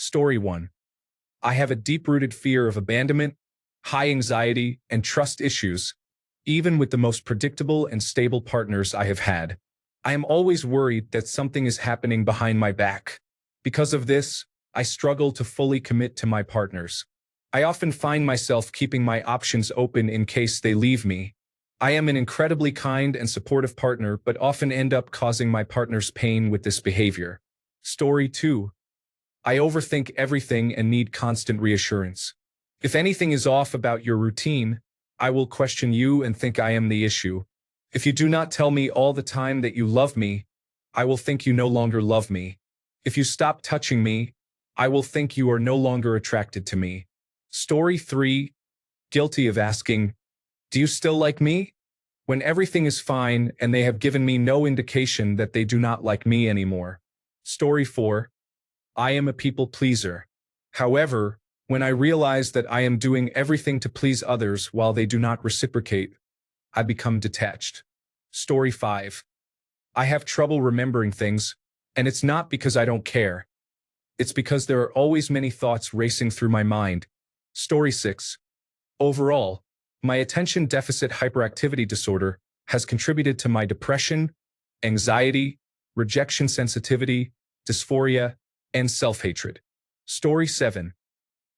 Story 1. I have a deep-rooted fear of abandonment, high anxiety, and trust issues, even with the most predictable and stable partners I have had. I am always worried that something is happening behind my back. Because of this, I struggle to fully commit to my partners. I often find myself keeping my options open in case they leave me. I am an incredibly kind and supportive partner, but often end up causing my partners pain with this behavior. Story 2. I overthink everything and need constant reassurance. If anything is off about your routine, I will question you and think I am the issue. If you do not tell me all the time that you love me, I will think you no longer love me. If you stop touching me, I will think you are no longer attracted to me. Story 3. Guilty of asking, do you still like me? When everything is fine and they have given me no indication that they do not like me anymore. Story 4. I am a people pleaser. However, when I realize that I am doing everything to please others while they do not reciprocate, I become detached. Story 5. I have trouble remembering things, and it's not because I don't care. It's because there are always many thoughts racing through my mind. Story 6. Overall, my attention deficit hyperactivity disorder has contributed to my depression, anxiety, rejection sensitivity, dysphoria, and self-hatred. Story 7.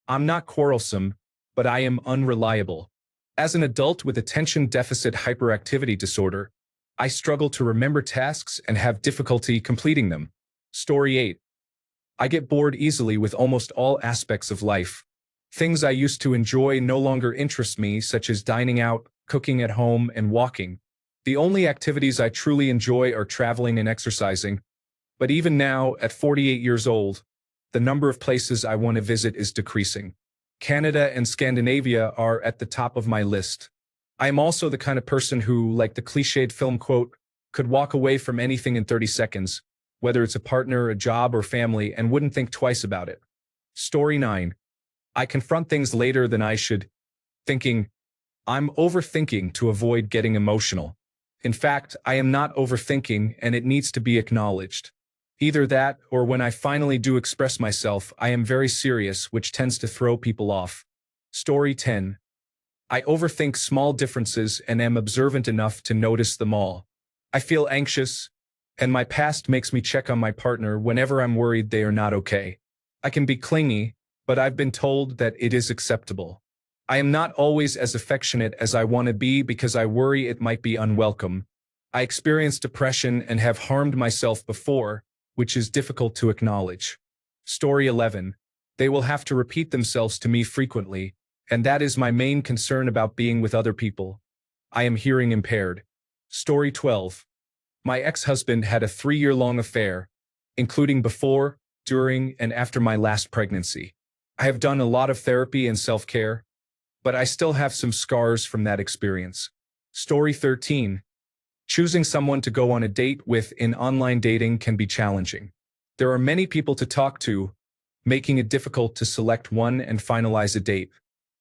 I'm not quarrelsome, but I am unreliable. As an adult with attention deficit hyperactivity disorder, I struggle to remember tasks and have difficulty completing them. Story 8. I get bored easily with almost all aspects of life. Things I used to enjoy no longer interest me, such as dining out, cooking at home, and walking. The only activities I truly enjoy are traveling and exercising. But even now, at 48 years old, the number of places I want to visit is decreasing. Canada and Scandinavia are at the top of my list. I am also the kind of person who, like the cliched film quote, could walk away from anything in 30 seconds, whether it's a partner, a job, or family, and wouldn't think twice about it. Story 9. I confront things later than I should, thinking, I'm overthinking to avoid getting emotional. In fact, I am not overthinking, and it needs to be acknowledged. Either that, or when I finally do express myself, I am very serious, which tends to throw people off. Story 10. I overthink small differences and am observant enough to notice them all. I feel anxious, and my past makes me check on my partner whenever I'm worried they are not okay. I can be clingy, but I've been told that it is acceptable. I am not always as affectionate as I want to be because I worry it might be unwelcome. I experience depression and have harmed myself before, which is difficult to acknowledge. Story 11. They will have to repeat themselves to me frequently, and that is my main concern about being with other people. I am hearing impaired. Story 12. My ex-husband had a 3-year-long affair, including before, during, and after my last pregnancy. I have done a lot of therapy and self-care, but I still have some scars from that experience. Story 13. Choosing someone to go on a date with in online dating can be challenging. There are many people to talk to, making it difficult to select one and finalize a date.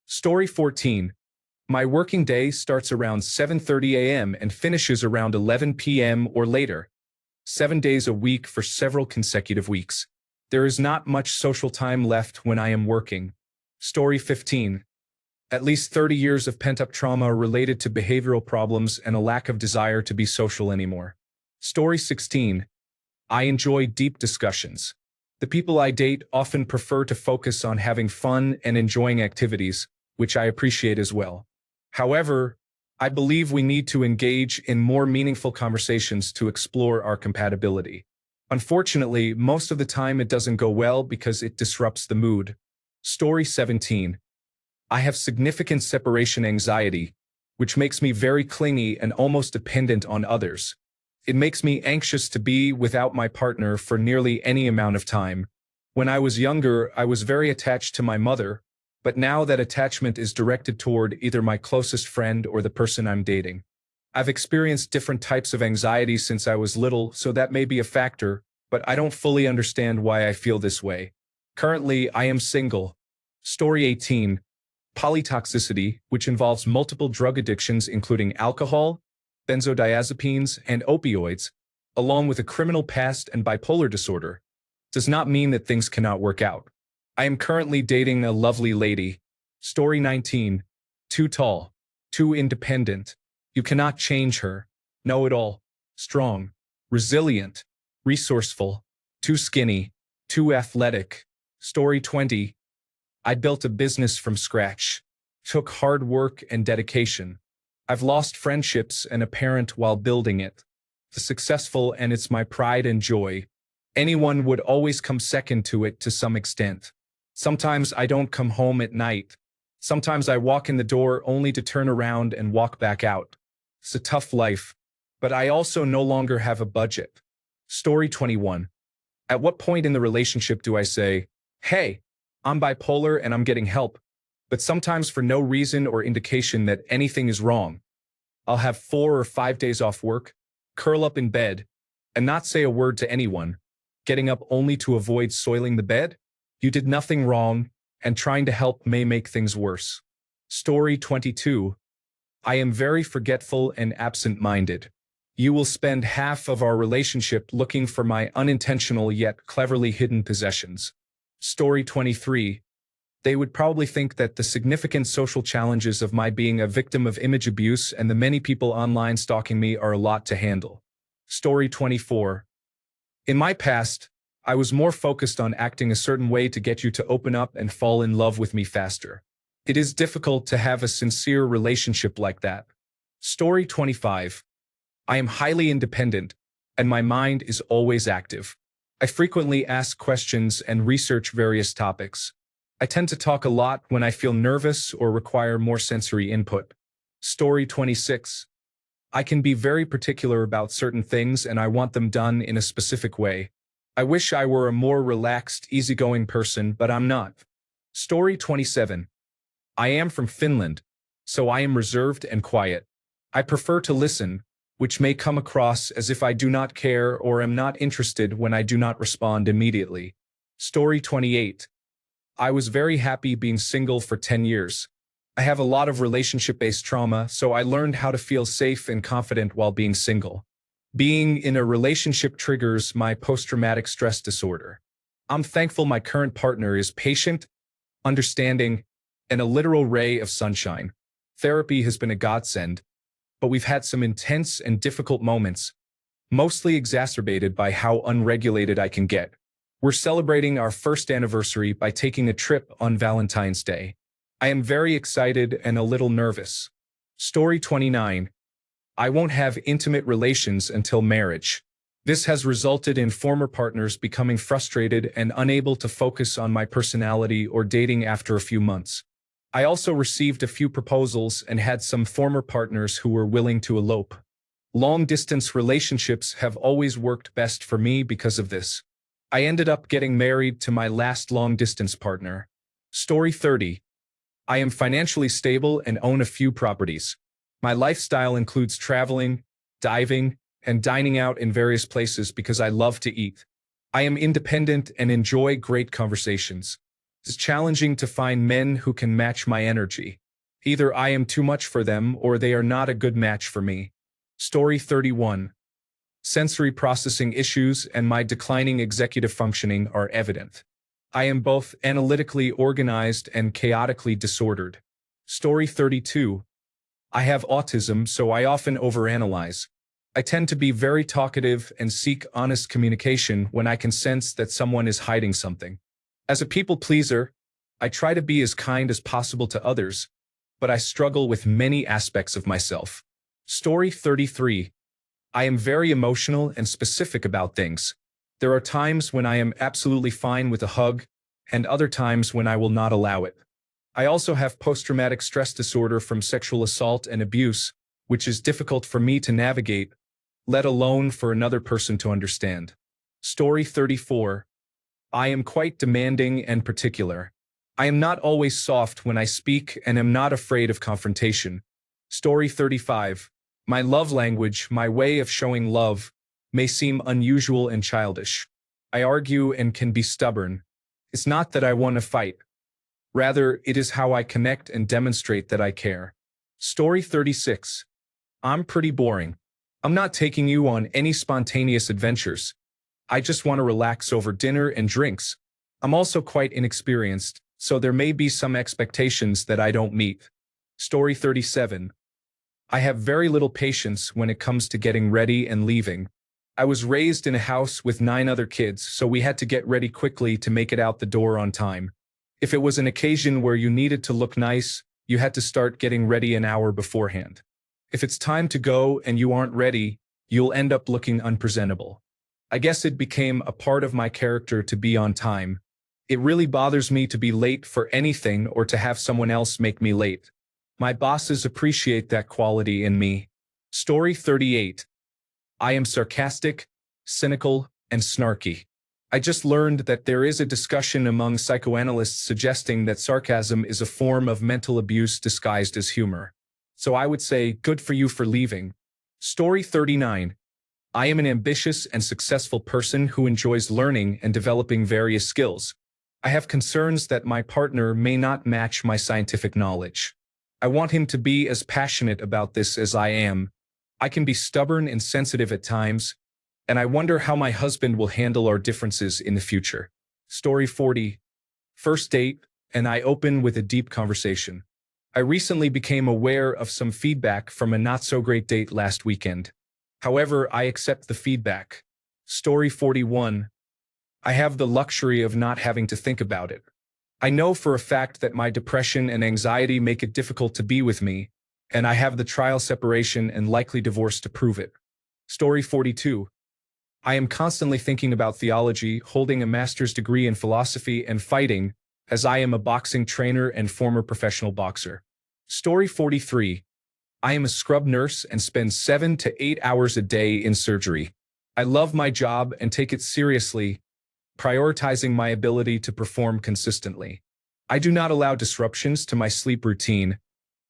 Story 14. My working day starts around 7:30 a.m. and finishes around 11 p.m. or later, 7 days a week for several consecutive weeks. There is not much social time left when I am working. Story 15. At least 30 years of pent-up trauma related to behavioral problems and a lack of desire to be social anymore. Story 16. I enjoy deep discussions. The people I date often prefer to focus on having fun and enjoying activities, which I appreciate as well. However, I believe we need to engage in more meaningful conversations to explore our compatibility. Unfortunately, most of the time it doesn't go well because it disrupts the mood. Story 17. I have significant separation anxiety, which makes me very clingy and almost dependent on others. It makes me anxious to be without my partner for nearly any amount of time. When I was younger, I was very attached to my mother, but now that attachment is directed toward either my closest friend or the person I'm dating. I've experienced different types of anxiety since I was little, so that may be a factor, but I don't fully understand why I feel this way. Currently, I am single. Story 18. Polytoxicity, which involves multiple drug addictions including alcohol, benzodiazepines, and opioids, along with a criminal past and bipolar disorder, does not mean that things cannot work out. I am currently dating a lovely lady. Story 19. Too tall. Too independent. You cannot change her. Know-it-all. Strong. Resilient. Resourceful. Too skinny. Too athletic. Story 20. I built a business from scratch. Took hard work and dedication. I've lost friendships and a parent while building it. The successful, and it's my pride and joy. Anyone would always come second to it to some extent. Sometimes I don't come home at night. Sometimes I walk in the door only to turn around and walk back out. It's a tough life, but I also no longer have a budget. Story 21. At what point in the relationship do I say, hey, I'm bipolar and I'm getting help, but sometimes for no reason or indication that anything is wrong? I'll have 4 or 5 days off work, curl up in bed, and not say a word to anyone, getting up only to avoid soiling the bed? You did nothing wrong, and trying to help may make things worse. Story 22. I am very forgetful and absent-minded. You will spend half of our relationship looking for my unintentional yet cleverly hidden possessions. Story 23. They would probably think that the significant social challenges of my being a victim of image abuse and the many people online stalking me are a lot to handle. Story 24. In my past, I was more focused on acting a certain way to get you to open up and fall in love with me faster. It is difficult to have a sincere relationship like that. Story 25. I am highly independent, and my mind is always active. I frequently ask questions and research various topics. I tend to talk a lot when I feel nervous or require more sensory input. Story 26. I can be very particular about certain things and I want them done in a specific way. I wish I were a more relaxed, easygoing person, but I'm not. Story 27. I am from Finland, so I am reserved and quiet. I prefer to listen, which may come across as if I do not care or am not interested when I do not respond immediately. Story 28. I was very happy being single for 10 years. I have a lot of relationship-based trauma, so I learned how to feel safe and confident while being single. Being in a relationship triggers my post-traumatic stress disorder. I'm thankful my current partner is patient, understanding, and a literal ray of sunshine. Therapy has been a godsend, but we've had some intense and difficult moments, mostly exacerbated by how unregulated I can get. We're celebrating our first anniversary by taking a trip on Valentine's Day. I am very excited and a little nervous. Story 29. I won't have intimate relations until marriage. This has resulted in former partners becoming frustrated and unable to focus on my personality or dating after a few months. I also received a few proposals and had some former partners who were willing to elope. Long-distance relationships have always worked best for me because of this. I ended up getting married to my last long-distance partner. Story 30. I am financially stable and own a few properties. My lifestyle includes traveling, diving, and dining out in various places because I love to eat. I am independent and enjoy great conversations. It's challenging to find men who can match my energy. Either I am too much for them or they are not a good match for me. Story 31. Sensory processing issues and my declining executive functioning are evident. I am both analytically organized and chaotically disordered. Story 32. I have autism, so I often overanalyze. I tend to be very talkative and seek honest communication when I can sense that someone is hiding something. As a people pleaser, I try to be as kind as possible to others, but I struggle with many aspects of myself. Story 33. I am very emotional and specific about things. There are times when I am absolutely fine with a hug, and other times when I will not allow it. I also have post-traumatic stress disorder from sexual assault and abuse, which is difficult for me to navigate, let alone for another person to understand. Story 34. I am quite demanding and particular. I am not always soft when I speak and am not afraid of confrontation. Story 35. My love language, my way of showing love, may seem unusual and childish. I argue and can be stubborn. It's not that I want to fight. Rather, it is how I connect and demonstrate that I care. Story 36. I'm pretty boring. I'm not taking you on any spontaneous adventures. I just want to relax over dinner and drinks. I'm also quite inexperienced, so there may be some expectations that I don't meet. Story 37. I have very little patience when it comes to getting ready and leaving. I was raised in a house with 9 other kids, so we had to get ready quickly to make it out the door on time. If it was an occasion where you needed to look nice, you had to start getting ready an hour beforehand. If it's time to go and you aren't ready, you'll end up looking unpresentable. I guess it became a part of my character to be on time. It really bothers me to be late for anything or to have someone else make me late. My bosses appreciate that quality in me. Story 38. I am sarcastic, cynical, and snarky. I just learned that there is a discussion among psychoanalysts suggesting that sarcasm is a form of mental abuse disguised as humor. So I would say, good for you for leaving. Story 39. I am an ambitious and successful person who enjoys learning and developing various skills. I have concerns that my partner may not match my scientific knowledge. I want him to be as passionate about this as I am. I can be stubborn and sensitive at times, and I wonder how my husband will handle our differences in the future. Story 40. First date, and I open with a deep conversation. I recently became aware of some feedback from a not-so-great date last weekend. However, I accept the feedback. Story 41. I have the luxury of not having to think about it. I know for a fact that my depression and anxiety make it difficult to be with me, and I have the trial separation and likely divorce to prove it. Story 42. I am constantly thinking about theology, holding a master's degree in philosophy, and fighting, as I am a boxing trainer and former professional boxer. Story 43. I am a scrub nurse and spend 7 to 8 hours a day in surgery. I love my job and take it seriously, prioritizing my ability to perform consistently. I do not allow disruptions to my sleep routine.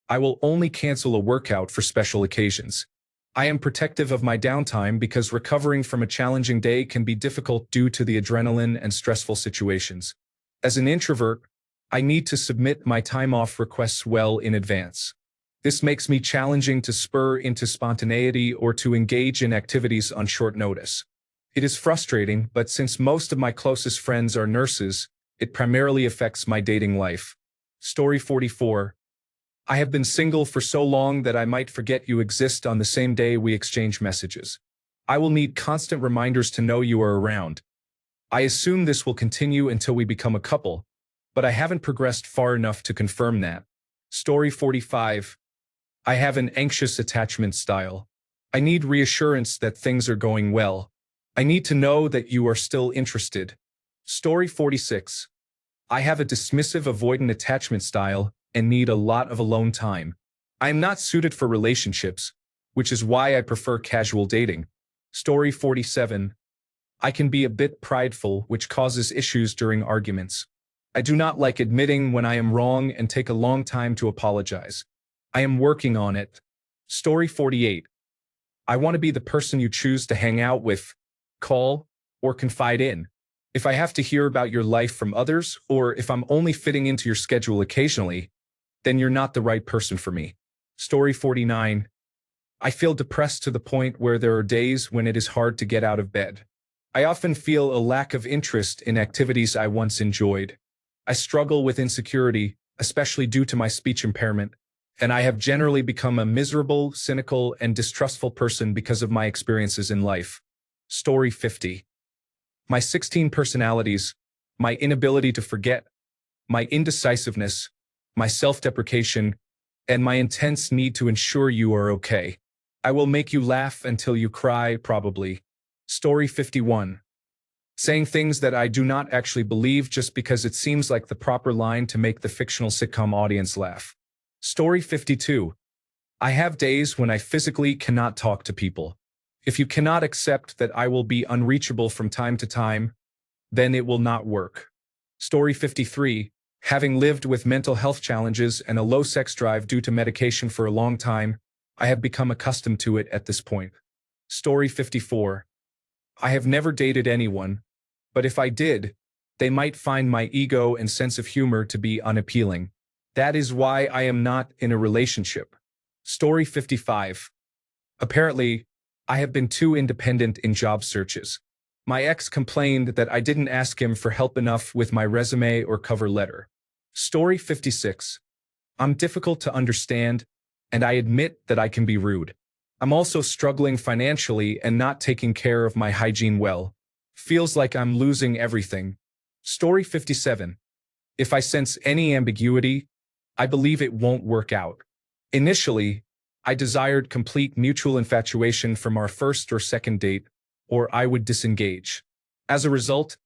I will only cancel a workout for special occasions. I am protective of my downtime because recovering from a challenging day can be difficult due to the adrenaline and stressful situations. As an introvert, I need to submit my time off requests well in advance. This makes me challenging to spur into spontaneity or to engage in activities on short notice. It is frustrating, but since most of my closest friends are nurses, it primarily affects my dating life. Story 44. I have been single for so long that I might forget you exist on the same day we exchange messages. I will need constant reminders to know you are around. I assume this will continue until we become a couple, but I haven't progressed far enough to confirm that. Story 45. I have an anxious attachment style. I need reassurance that things are going well. I need to know that you are still interested. Story 46. I have a dismissive avoidant attachment style and need a lot of alone time. I am not suited for relationships, which is why I prefer casual dating. Story 47. I can be a bit prideful, which causes issues during arguments. I do not like admitting when I am wrong and take a long time to apologize. I am working on it. Story 48. I want to be the person you choose to hang out with, call, or confide in. If I have to hear about your life from others, or if I'm only fitting into your schedule occasionally, then you're not the right person for me. Story 49. I feel depressed to the point where there are days when it is hard to get out of bed. I often feel a lack of interest in activities I once enjoyed. I struggle with insecurity, especially due to my speech impairment, and I have generally become a miserable, cynical, and distrustful person because of my experiences in life. Story 50. My 16 personalities, my inability to forget, my indecisiveness, my self-deprecation, and my intense need to ensure you are okay. I will make you laugh until you cry, probably. Story 51. Saying things that I do not actually believe just because it seems like the proper line to make the fictional sitcom audience laugh. Story 52. I have days when I physically cannot talk to people. If you cannot accept that I will be unreachable from time to time, then it will not work. Story 53. Having lived with mental health challenges and a low sex drive due to medication for a long time, I have become accustomed to it at this point. Story 54. I have never dated anyone, but if I did, they might find my ego and sense of humor to be unappealing. That is why I am not in a relationship. Story 55. Apparently, I have been too independent in job searches. My ex complained that I didn't ask him for help enough with my resume or cover letter. Story 56. I'm difficult to understand, and I admit that I can be rude. I'm also struggling financially and not taking care of my hygiene well. Feels like I'm losing everything. Story 57. If I sense any ambiguity, I believe it won't work out. Initially, I desired complete mutual infatuation from our first or second date, or I would disengage. As a result,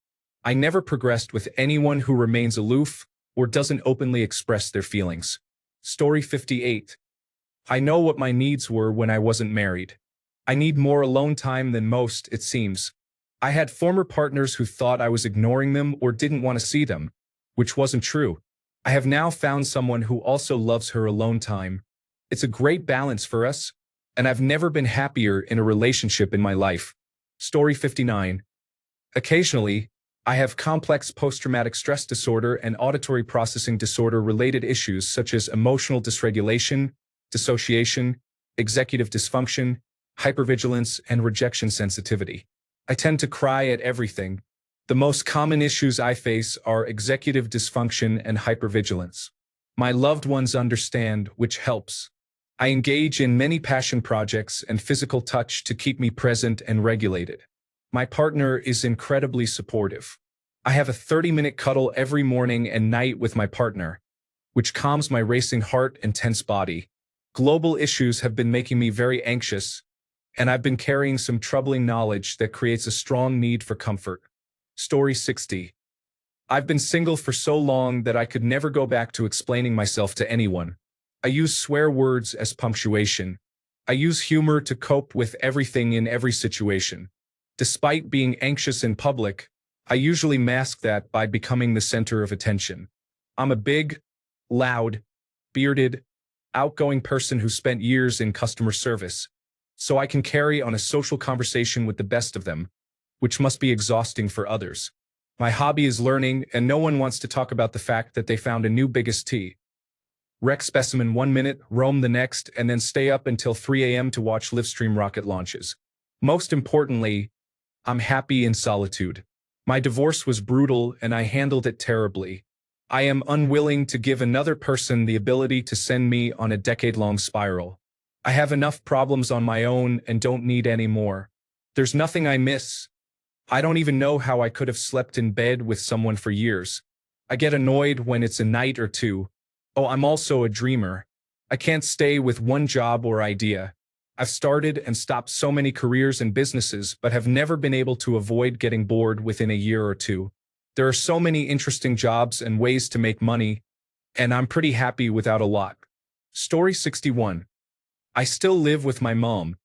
I never progressed with anyone who remains aloof or doesn't openly express their feelings. Story 58. I know what my needs were when I wasn't married. I need more alone time than most, it seems. I had former partners who thought I was ignoring them or didn't want to see them, which wasn't true. I have now found someone who also loves her alone time. It's a great balance for us, and I've never been happier in a relationship in my life. Story 59. Occasionally, I have complex post-traumatic stress disorder and auditory processing disorder related issues such as emotional dysregulation, dissociation, executive dysfunction, hypervigilance, and rejection sensitivity. I tend to cry at everything. The most common issues I face are executive dysfunction and hypervigilance. My loved ones understand, which helps. I engage in many passion projects and physical touch to keep me present and regulated. My partner is incredibly supportive. I have a 30-minute cuddle every morning and night with my partner, which calms my racing heart and tense body. Global issues have been making me very anxious, and I've been carrying some troubling knowledge that creates a strong need for comfort. Story 60. I've been single for so long that I could never go back to explaining myself to anyone. I use swear words as punctuation. I use humor to cope with everything in every situation. Despite being anxious in public, I usually mask that by becoming the center of attention. I'm a big, loud, bearded, outgoing person who spent years in customer service, so I can carry on a social conversation with the best of them, which must be exhausting for others. My hobby is learning, and no one wants to talk about the fact that they found a new biggest T. Wreck specimen 1 minute, roam the next, and then stay up until 3 a.m. to watch livestream rocket launches. Most importantly, I'm happy in solitude. My divorce was brutal and I handled it terribly. I am unwilling to give another person the ability to send me on a decade-long spiral. I have enough problems on my own and don't need any more. There's nothing I miss. I don't even know how I could have slept in bed with someone for years. I get annoyed when it's a night or two. Oh, I'm also a dreamer. I can't stay with one job or idea. I've started and stopped so many careers and businesses, but have never been able to avoid getting bored within a year or two. There are so many interesting jobs and ways to make money, and I'm pretty happy without a lot. Story 61. I still live with my mom,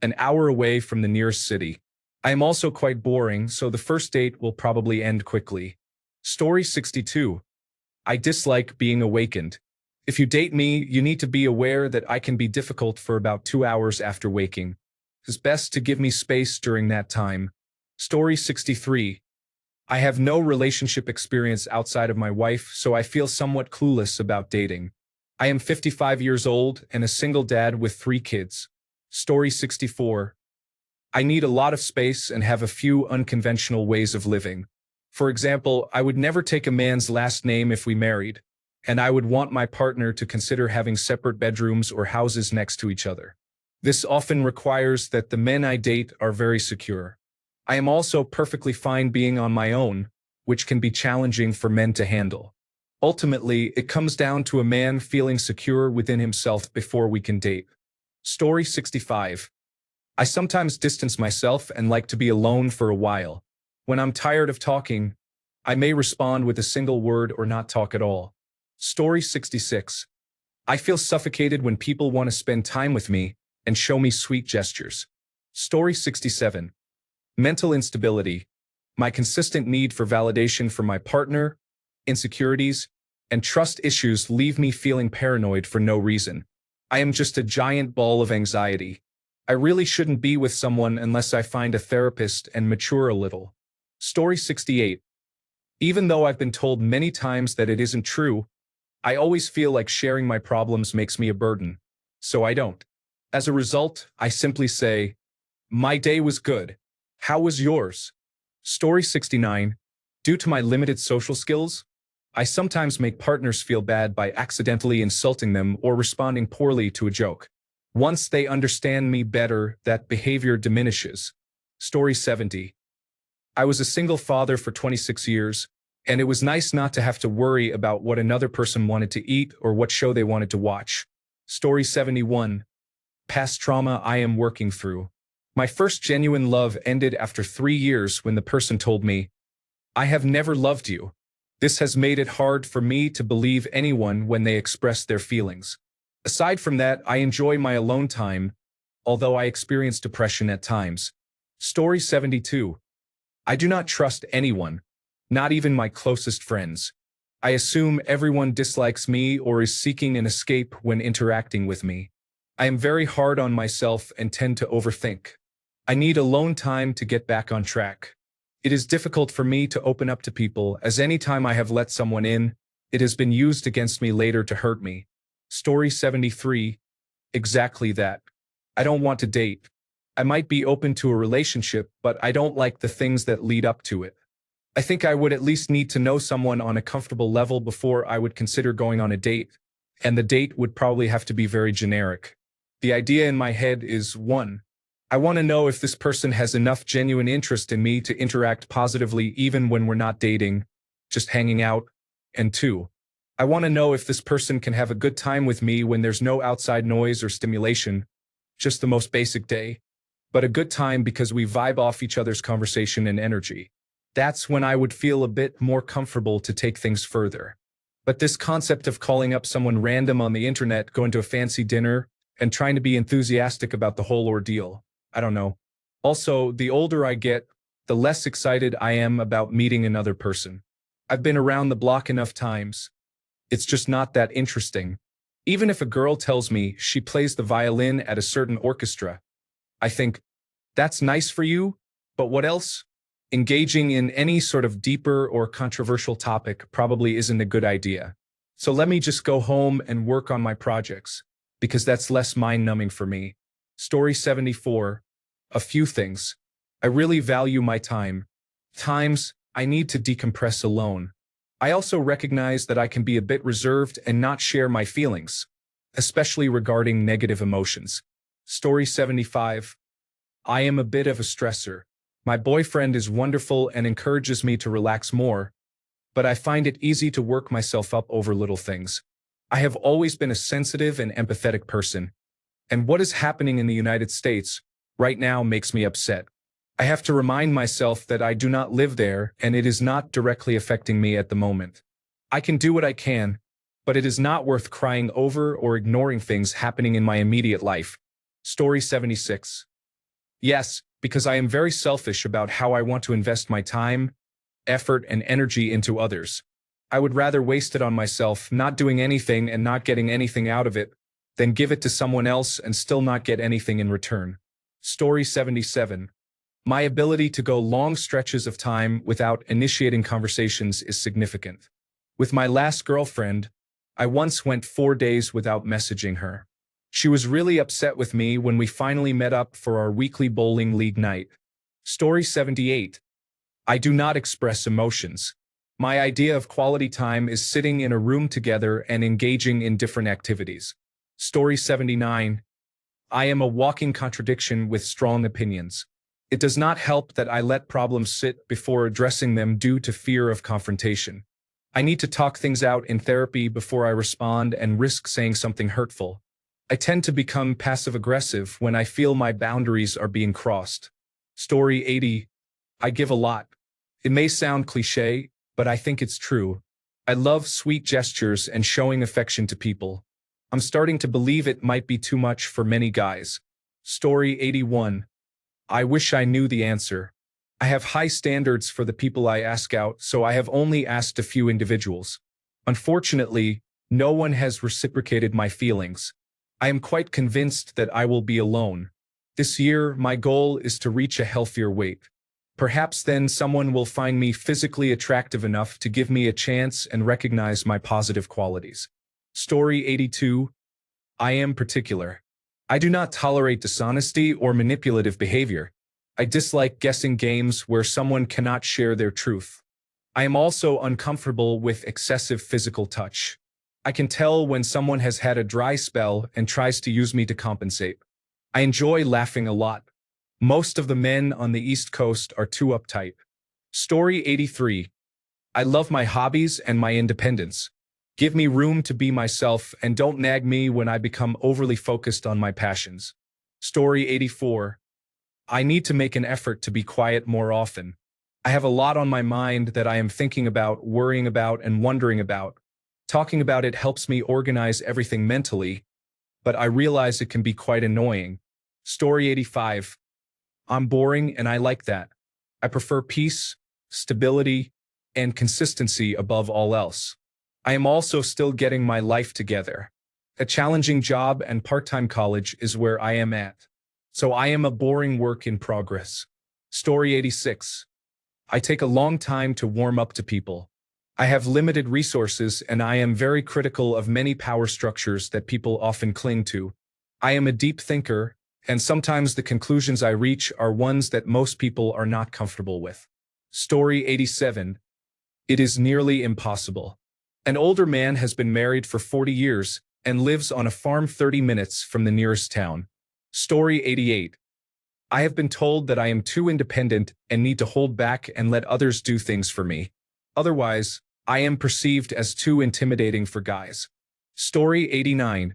an hour away from the nearest city. I am also quite boring, so the first date will probably end quickly. Story 62. I dislike being awakened. If you date me, you need to be aware that I can be difficult for about 2 hours after waking. It's best to give me space during that time. Story 63. I have no relationship experience outside of my wife, so I feel somewhat clueless about dating. I am 55 years old and a single dad with 3 kids. Story 64. I need a lot of space and have a few unconventional ways of living. For example, I would never take a man's last name if we married, and I would want my partner to consider having separate bedrooms or houses next to each other. This often requires that the men I date are very secure. I am also perfectly fine being on my own, which can be challenging for men to handle. Ultimately, it comes down to a man feeling secure within himself before we can date. Story 65. I sometimes distance myself and like to be alone for a while. When I'm tired of talking, I may respond with a single word or not talk at all. Story 66. I feel suffocated when people want to spend time with me and show me sweet gestures. Story 67. Mental instability. My consistent need for validation from my partner, insecurities, and trust issues leave me feeling paranoid for no reason. I am just a giant ball of anxiety. I really shouldn't be with someone unless I find a therapist and mature a little. Story 68. Even though I've been told many times that it isn't true, I always feel like sharing my problems makes me a burden, so I don't. As a result, I simply say, "My day was good. How was yours?" Story 69. Due to my limited social skills, I sometimes make partners feel bad by accidentally insulting them or responding poorly to a joke. Once they understand me better, that behavior diminishes. Story 70. I was a single father for 26 years, and it was nice not to have to worry about what another person wanted to eat or what show they wanted to watch. Story 71. Past trauma I am working through. My first genuine love ended after 3 years when the person told me, "I have never loved you." This has made it hard for me to believe anyone when they express their feelings. Aside from that, I enjoy my alone time, although I experience depression at times. Story 72. I do not trust anyone, not even my closest friends. I assume everyone dislikes me or is seeking an escape when interacting with me. I am very hard on myself and tend to overthink. I need alone time to get back on track. It is difficult for me to open up to people, as any time I have let someone in, it has been used against me later to hurt me. Story 73. Exactly that. I don't want to date. I might be open to a relationship, but I don't like the things that lead up to it. I think I would at least need to know someone on a comfortable level before I would consider going on a date, and the date would probably have to be very generic. The idea in my head is 1. I want to know if this person has enough genuine interest in me to interact positively even when we're not dating, just hanging out. And 2. I want to know if this person can have a good time with me when there's no outside noise or stimulation, just the most basic day, but a good time because we vibe off each other's conversation and energy. That's when I would feel a bit more comfortable to take things further. But this concept of calling up someone random on the internet, going to a fancy dinner, and trying to be enthusiastic about the whole ordeal, I don't know. Also, the older I get, the less excited I am about meeting another person. I've been around the block enough times. It's just not that interesting. Even if a girl tells me she plays the violin at a certain orchestra, I think, that's nice for you, but what else? Engaging in any sort of deeper or controversial topic probably isn't a good idea. So let me just go home and work on my projects, because that's less mind-numbing for me. Story 74. A few things. I really value my time. Times I need to decompress alone. I also recognize that I can be a bit reserved and not share my feelings, especially regarding negative emotions. Story 75. I am a bit of a stressor. My boyfriend is wonderful and encourages me to relax more, but I find it easy to work myself up over little things. I have always been a sensitive and empathetic person, and what is happening in the United States right now makes me upset. I have to remind myself that I do not live there and it is not directly affecting me at the moment. I can do what I can, but it is not worth crying over or ignoring things happening in my immediate life. Story 76. Yes, because I am very selfish about how I want to invest my time, effort, and energy into others. I would rather waste it on myself, not doing anything and not getting anything out of it, than give it to someone else and still not get anything in return. Story 77. My ability to go long stretches of time without initiating conversations is significant. With my last girlfriend, I once went 4 days without messaging her. She was really upset with me when we finally met up for our weekly bowling league night. Story 78. I do not express emotions. My idea of quality time is sitting in a room together and engaging in different activities. Story 79. I am a walking contradiction with strong opinions. It does not help that I let problems sit before addressing them due to fear of confrontation. I need to talk things out in therapy before I respond and risk saying something hurtful. I tend to become passive-aggressive when I feel my boundaries are being crossed. Story 80. I give a lot. It may sound cliché, but I think it's true. I love sweet gestures and showing affection to people. I'm starting to believe it might be too much for many guys. Story 81. I wish I knew the answer. I have high standards for the people I ask out, so I have only asked a few individuals. Unfortunately, no one has reciprocated my feelings. I am quite convinced that I will be alone. This year, my goal is to reach a healthier weight. Perhaps then someone will find me physically attractive enough to give me a chance and recognize my positive qualities. Story 82. I am particular. I do not tolerate dishonesty or manipulative behavior. I dislike guessing games where someone cannot share their truth. I am also uncomfortable with excessive physical touch. I can tell when someone has had a dry spell and tries to use me to compensate. I enjoy laughing a lot. Most of the men on the East Coast are too uptight. Story 83. I love my hobbies and my independence. Give me room to be myself and don't nag me when I become overly focused on my passions. Story 84. I need to make an effort to be quiet more often. I have a lot on my mind that I am thinking about, worrying about, and wondering about. Talking about it helps me organize everything mentally, but I realize it can be quite annoying. Story 85. I'm boring and I like that. I prefer peace, stability, and consistency above all else. I am also still getting my life together. A challenging job and part-time college is where I am at. So I am a boring work in progress. Story 86. I take a long time to warm up to people. I have limited resources and I am very critical of many power structures that people often cling to. I am a deep thinker, and sometimes the conclusions I reach are ones that most people are not comfortable with. Story 87. It is nearly impossible. An older man has been married for 40 years and lives on a farm 30 minutes from the nearest town. Story 88. I have been told that I am too independent and need to hold back and let others do things for me. Otherwise, I am perceived as too intimidating for guys. Story 89.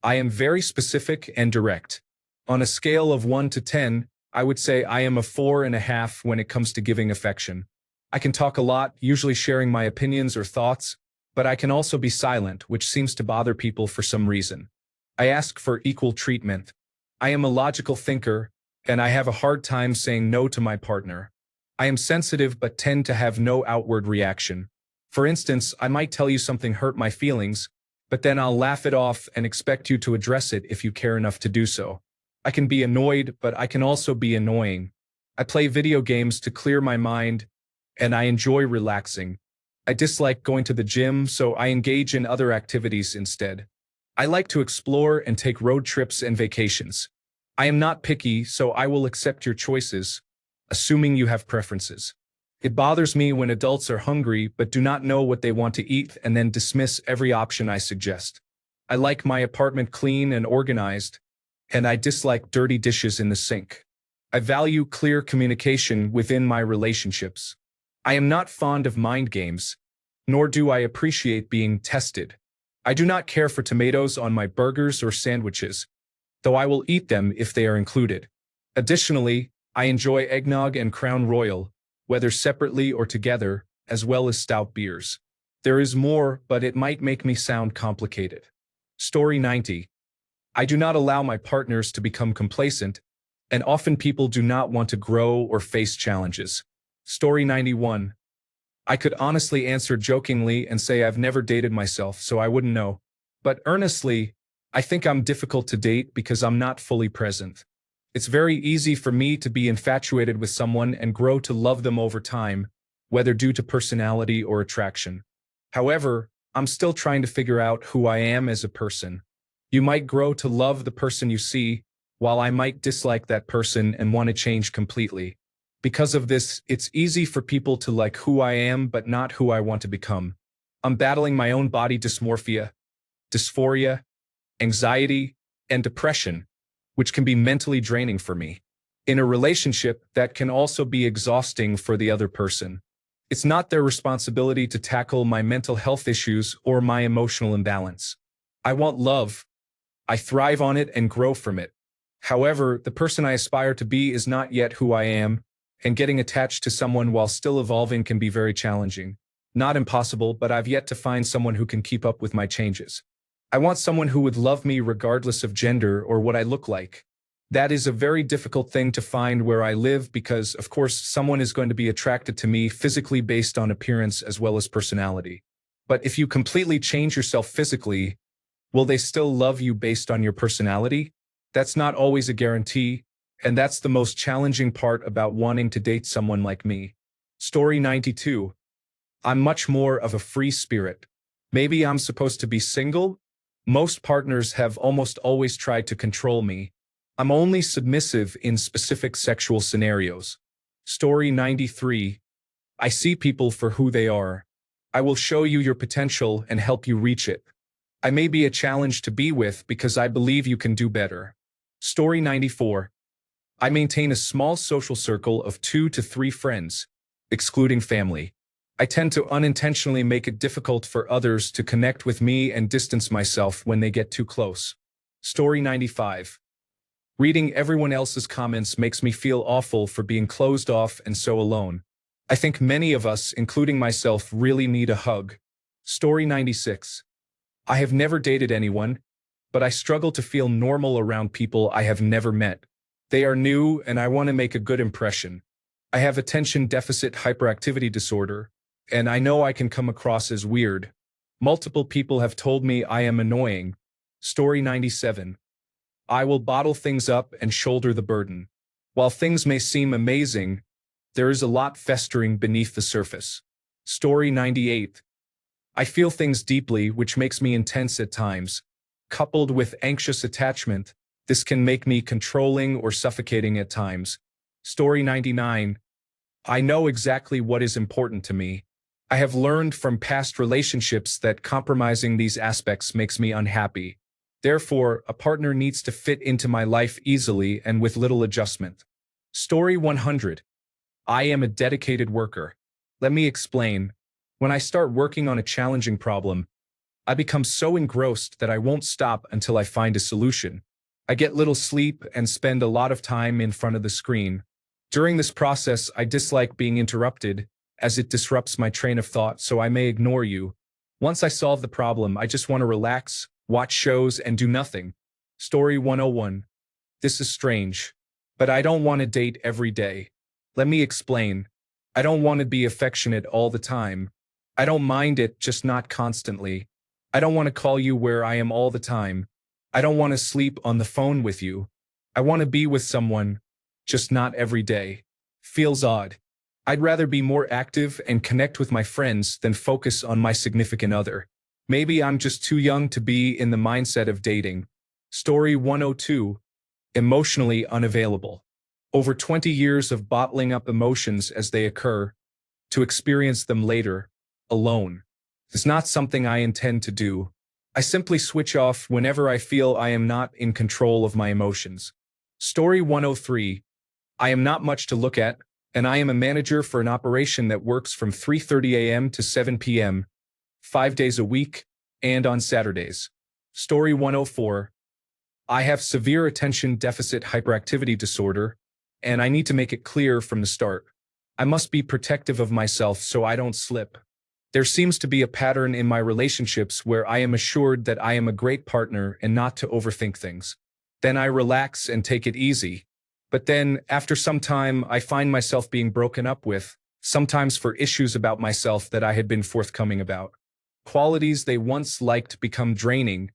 I am very specific and direct. On a scale of 1 to 10, I would say I am a 4.5 when it comes to giving affection. I can talk a lot, usually sharing my opinions or thoughts, but I can also be silent, which seems to bother people for some reason. I ask for equal treatment. I am a logical thinker, and I have a hard time saying no to my partner. I am sensitive but tend to have no outward reaction. For instance, I might tell you something hurt my feelings, but then I'll laugh it off and expect you to address it if you care enough to do so. I can be annoyed, but I can also be annoying. I play video games to clear my mind, and I enjoy relaxing. I dislike going to the gym, so I engage in other activities instead. I like to explore and take road trips and vacations. I am not picky, so I will accept your choices, assuming you have preferences. It bothers me when adults are hungry but do not know what they want to eat and then dismiss every option I suggest. I like my apartment clean and organized, and I dislike dirty dishes in the sink. I value clear communication within my relationships. I am not fond of mind games, nor do I appreciate being tested. I do not care for tomatoes on my burgers or sandwiches, though I will eat them if they are included. Additionally, I enjoy eggnog and Crown Royal, whether separately or together, as well as stout beers. There is more, but it might make me sound complicated. Story 90. I do not allow my partners to become complacent, and often people do not want to grow or face challenges. Story 91. I could honestly answer jokingly and say I've never dated myself, so I wouldn't know. But earnestly, I think I'm difficult to date because I'm not fully present. It's very easy for me to be infatuated with someone and grow to love them over time, whether due to personality or attraction. However, I'm still trying to figure out who I am as a person. You might grow to love the person you see, while I might dislike that person and want to change completely. Because of this, it's easy for people to like who I am but not who I want to become. I'm battling my own body dysmorphia, dysphoria, anxiety, and depression, which can be mentally draining for me. In a relationship, that can also be exhausting for the other person. It's not their responsibility to tackle my mental health issues or my emotional imbalance. I want love. I thrive on it and grow from it. However, the person I aspire to be is not yet who I am, and getting attached to someone while still evolving can be very challenging. Not impossible, but I've yet to find someone who can keep up with my changes. I want someone who would love me regardless of gender or what I look like. That is a very difficult thing to find where I live because, of course, someone is going to be attracted to me physically based on appearance as well as personality. But if you completely change yourself physically, will they still love you based on your personality? That's not always a guarantee, and that's the most challenging part about wanting to date someone like me. Story 92. I'm much more of a free spirit. Maybe I'm supposed to be single? Most partners have almost always tried to control me. I'm only submissive in specific sexual scenarios. Story 93. I see people for who they are. I will show you your potential and help you reach it. I may be a challenge to be with because I believe you can do better. Story 94. I maintain a small social circle of 2 to 3 friends, excluding family. I tend to unintentionally make it difficult for others to connect with me and distance myself when they get too close. Story 95. Reading everyone else's comments makes me feel awful for being closed off and so alone. I think many of us, including myself, really need a hug. Story 96. I have never dated anyone, but I struggle to feel normal around people I have never met. They are new and I want to make a good impression. I have attention deficit hyperactivity disorder, and I know I can come across as weird. Multiple people have told me I am annoying. Story 97. I will bottle things up and shoulder the burden. While things may seem amazing, there is a lot festering beneath the surface. Story 98. I feel things deeply, which makes me intense at times. Coupled with anxious attachment, this can make me controlling or suffocating at times. Story 99. I know exactly what is important to me. I have learned from past relationships that compromising these aspects makes me unhappy. Therefore, a partner needs to fit into my life easily and with little adjustment. Story 100. I am a dedicated worker. Let me explain. When I start working on a challenging problem, I become so engrossed that I won't stop until I find a solution. I get little sleep and spend a lot of time in front of the screen. During this process, I dislike being interrupted, as it disrupts my train of thought, so I may ignore you. Once I solve the problem, I just want to relax, watch shows, and do nothing. Story 101. This is strange, but I don't want to date every day. Let me explain. I don't want to be affectionate all the time. I don't mind it, just not constantly. I don't want to call you where I am all the time. I don't want to sleep on the phone with you. I want to be with someone, just not every day. Feels odd. I'd rather be more active and connect with my friends than focus on my significant other. Maybe I'm just too young to be in the mindset of dating. Story 102. Emotionally unavailable. Over 20 years of bottling up emotions as they occur, to experience them later, alone, is not something I intend to do. I simply switch off whenever I feel I am not in control of my emotions. Story 103. I am not much to look at, and I am a manager for an operation that works from 3:30 a.m. to 7 p.m., 5 days a week, and on Saturdays. Story 104. I have severe attention deficit hyperactivity disorder, and I need to make it clear from the start. I must be protective of myself so I don't slip. There seems to be a pattern in my relationships where I am assured that I am a great partner and not to overthink things. Then I relax and take it easy. But then, after some time, I find myself being broken up with, sometimes for issues about myself that I had been forthcoming about. Qualities they once liked become draining,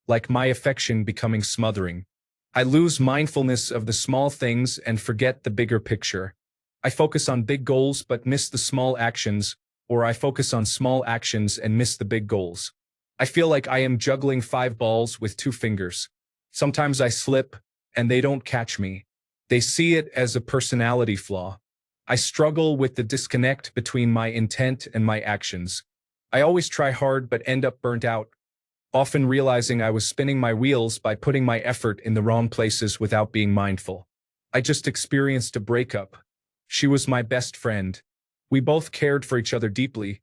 like my affection becoming smothering. I lose mindfulness of the small things and forget the bigger picture. I focus on big goals but miss the small actions, or I focus on small actions and miss the big goals. I feel like I am juggling 5 balls with 2 fingers. Sometimes I slip, and they don't catch me. They see it as a personality flaw. I struggle with the disconnect between my intent and my actions. I always try hard but end up burnt out, often realizing I was spinning my wheels by putting my effort in the wrong places without being mindful. I just experienced a breakup. She was my best friend. We both cared for each other deeply,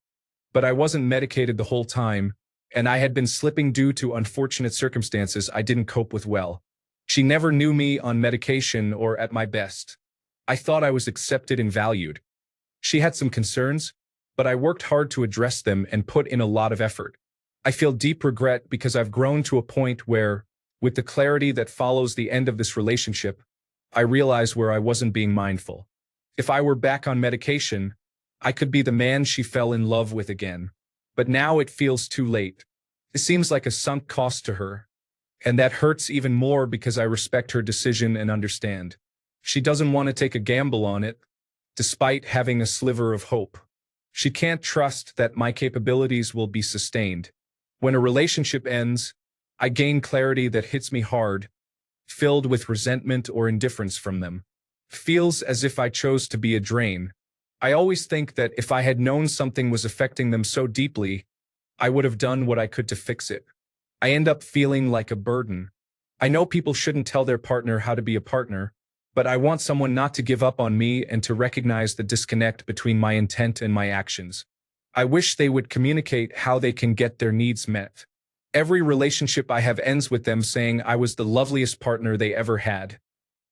but I wasn't medicated the whole time, and I had been slipping due to unfortunate circumstances I didn't cope with well. She never knew me on medication or at my best. I thought I was accepted and valued. She had some concerns, but I worked hard to address them and put in a lot of effort. I feel deep regret because I've grown to a point where, with the clarity that follows the end of this relationship, I realize where I wasn't being mindful. If I were back on medication, I could be the man she fell in love with again. But now it feels too late. It seems like a sunk cost to her. And that hurts even more because I respect her decision and understand. She doesn't want to take a gamble on it, despite having a sliver of hope. She can't trust that my capabilities will be sustained. When a relationship ends, I gain clarity that hits me hard, filled with resentment or indifference from them. Feels as if I chose to be a drain. I always think that if I had known something was affecting them so deeply, I would have done what I could to fix it. I end up feeling like a burden. I know people shouldn't tell their partner how to be a partner, but I want someone not to give up on me and to recognize the disconnect between my intent and my actions. I wish they would communicate how they can get their needs met. Every relationship I have ends with them saying I was the loveliest partner they ever had.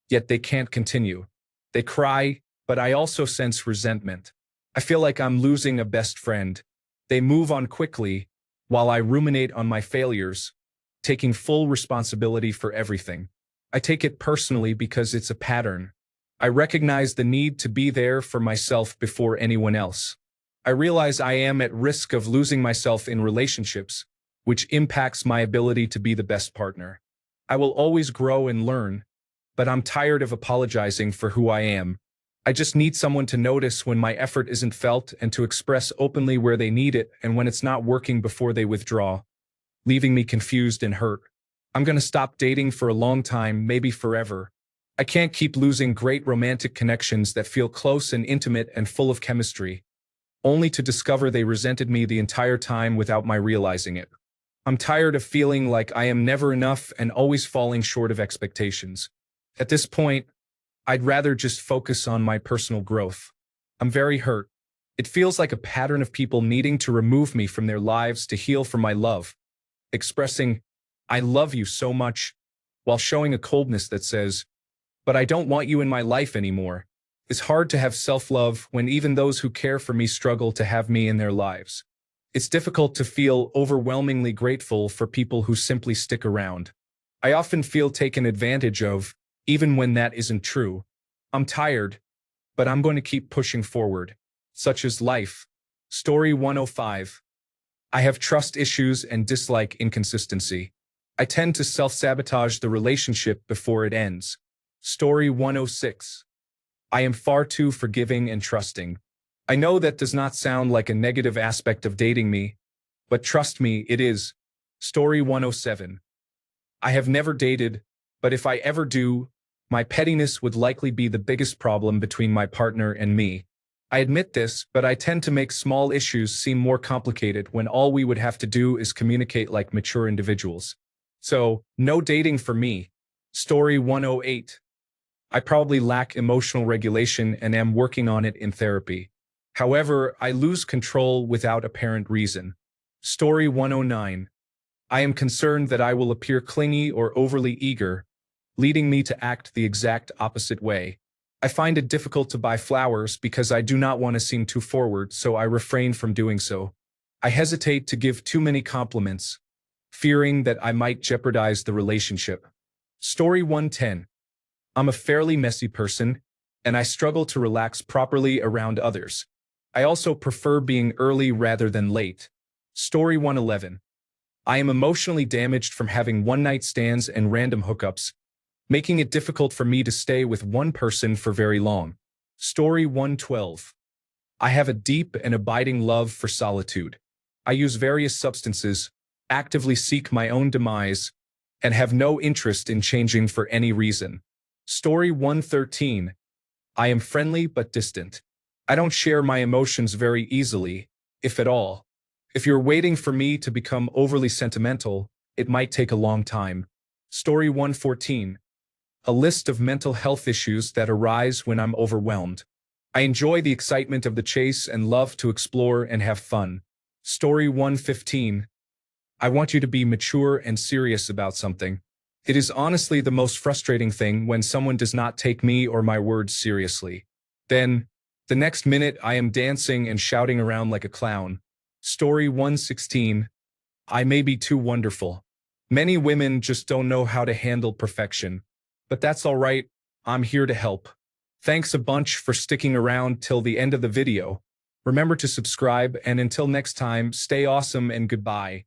Yet they can't continue. They cry, but I also sense resentment. I feel like I'm losing a best friend. They move on quickly, while I ruminate on my failures, taking full responsibility for everything. I take it personally because it's a pattern. I recognize the need to be there for myself before anyone else. I realize I am at risk of losing myself in relationships, which impacts my ability to be the best partner. I will always grow and learn, but I'm tired of apologizing for who I am. I just need someone to notice when my effort isn't felt and to express openly where they need it and when it's not working before they withdraw, leaving me confused and hurt. I'm gonna stop dating for a long time, maybe forever. I can't keep losing great romantic connections that feel close and intimate and full of chemistry, only to discover they resented me the entire time without my realizing it. I'm tired of feeling like I am never enough and always falling short of expectations. At this point, I'd rather just focus on my personal growth. I'm very hurt. It feels like a pattern of people needing to remove me from their lives to heal from my love, expressing, "I love you so much," while showing a coldness that says, "But I don't want you in my life anymore." It's hard to have self-love when even those who care for me struggle to have me in their lives. It's difficult to feel overwhelmingly grateful for people who simply stick around. I often feel taken advantage of, even when that isn't true. I'm tired, but I'm going to keep pushing forward. Such is life. Story 105. I have trust issues and dislike inconsistency. I tend to self-sabotage the relationship before it ends. Story 106. I am far too forgiving and trusting. I know that does not sound like a negative aspect of dating me, but trust me, it is. Story 107. I have never dated, but if I ever do, my pettiness would likely be the biggest problem between my partner and me. I admit this, but I tend to make small issues seem more complicated when all we would have to do is communicate like mature individuals. So, no dating for me. Story 108. I probably lack emotional regulation and am working on it in therapy. However, I lose control without apparent reason. Story 109. I am concerned that I will appear clingy or overly eager, leading me to act the exact opposite way. I find it difficult to buy flowers because I do not want to seem too forward, so I refrain from doing so. I hesitate to give too many compliments, fearing that I might jeopardize the relationship. Story 110. I'm a fairly messy person, and I struggle to relax properly around others. I also prefer being early rather than late. Story 111. I am emotionally damaged from having one-night stands and random hookups, making it difficult for me to stay with one person for very long. Story 112. I have a deep and abiding love for solitude. I use various substances, actively seek my own demise, and have no interest in changing for any reason. Story 113. I am friendly but distant. I don't share my emotions very easily, if at all. If you're waiting for me to become overly sentimental, it might take a long time. Story 114. A list of mental health issues that arise when I'm overwhelmed. I enjoy the excitement of the chase and love to explore and have fun. Story 115. I want you to be mature and serious about something. It is honestly the most frustrating thing when someone does not take me or my words seriously. Then, the next minute I am dancing and shouting around like a clown. Story 116. I may be too wonderful. Many women just don't know how to handle perfection. But that's all right, I'm here to help. Thanks a bunch for sticking around till the end of the video. Remember to subscribe, and until next time, stay awesome and goodbye.